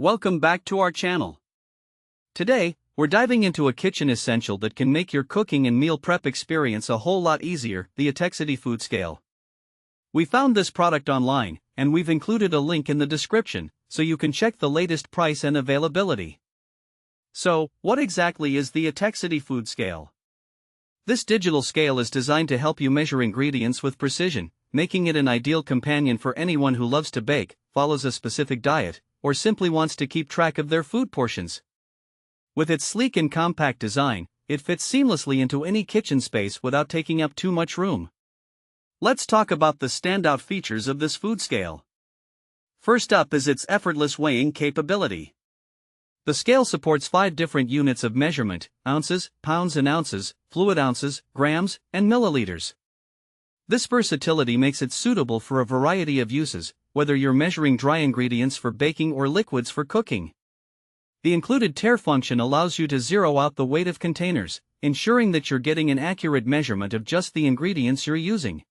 Welcome back to our channel. Today, we're diving into a kitchen essential that can make your cooking and meal prep experience a whole lot easier, the Etekcity Food Scale. We found this product online, and we've included a link in the description, so you can check the latest price and availability. So, what exactly is the Etekcity Food Scale? This digital scale is designed to help you measure ingredients with precision, making it an ideal companion for anyone who loves to bake, follows a specific diet, or simply wants to keep track of their food portions. With its sleek and compact design, it fits seamlessly into any kitchen space without taking up too much room. Let's talk about the standout features of this food scale. First up is its effortless weighing capability. The scale supports 5 different units of measurement: ounces, pounds and ounces, fluid ounces, grams, and milliliters. This versatility makes it suitable for a variety of uses, whether you're measuring dry ingredients for baking or liquids for cooking. The included tare function allows you to zero out the weight of containers, ensuring that you're getting an accurate measurement of just the ingredients you're using.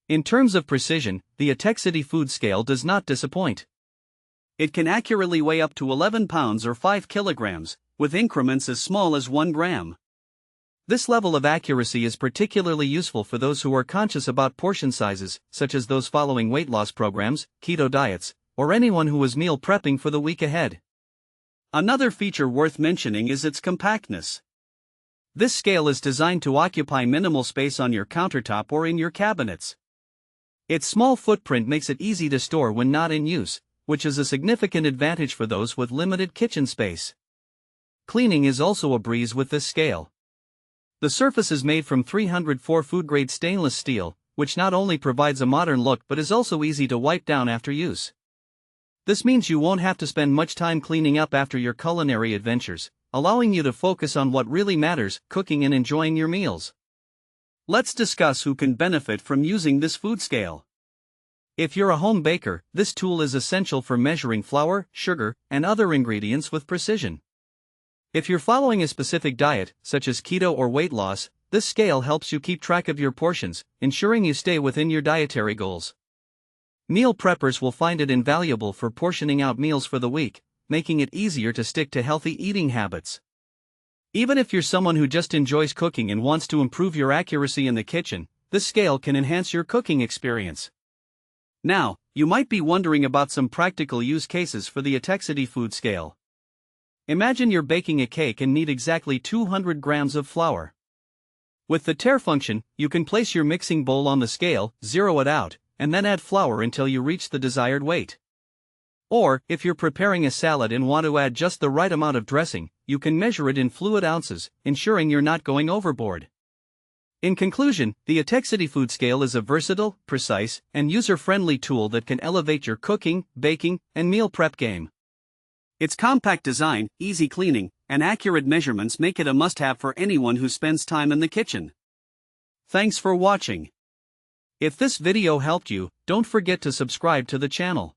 In terms of precision, the Etekcity Food Scale does not disappoint. It can accurately weigh up to 11 pounds or 5 kilograms, with increments as small as 1 gram. This level of accuracy is particularly useful for those who are conscious about portion sizes, such as those following weight loss programs, keto diets, or anyone who is meal prepping for the week ahead. Another feature worth mentioning is its compactness. This scale is designed to occupy minimal space on your countertop or in your cabinets. Its small footprint makes it easy to store when not in use, which is a significant advantage for those with limited kitchen space. Cleaning is also a breeze with this scale. The surface is made from 304 food-grade stainless steel, which not only provides a modern look but is also easy to wipe down after use. This means you won't have to spend much time cleaning up after your culinary adventures, allowing you to focus on what really matters: cooking and enjoying your meals. Let's discuss who can benefit from using this food scale. If you're a home baker, this tool is essential for measuring flour, sugar, and other ingredients with precision. If you're following a specific diet, such as keto or weight loss, this scale helps you keep track of your portions, ensuring you stay within your dietary goals. Meal preppers will find it invaluable for portioning out meals for the week, making it easier to stick to healthy eating habits. Even if you're someone who just enjoys cooking and wants to improve your accuracy in the kitchen, this scale can enhance your cooking experience. Now, you might be wondering about some practical use cases for the Etekcity Food Scale. Imagine you're baking a cake and need exactly 200 grams of flour. With the tare function, you can place your mixing bowl on the scale, zero it out, and then add flour until you reach the desired weight. Or, if you're preparing a salad and want to add just the right amount of dressing, you can measure it in fluid ounces, ensuring you're not going overboard. In conclusion, the Etekcity Food Scale is a versatile, precise, and user-friendly tool that can elevate your cooking, baking, and meal prep game. Its compact design, easy cleaning, and accurate measurements make it a must-have for anyone who spends time in the kitchen. Thanks for watching. If this video helped you, don't forget to subscribe to the channel.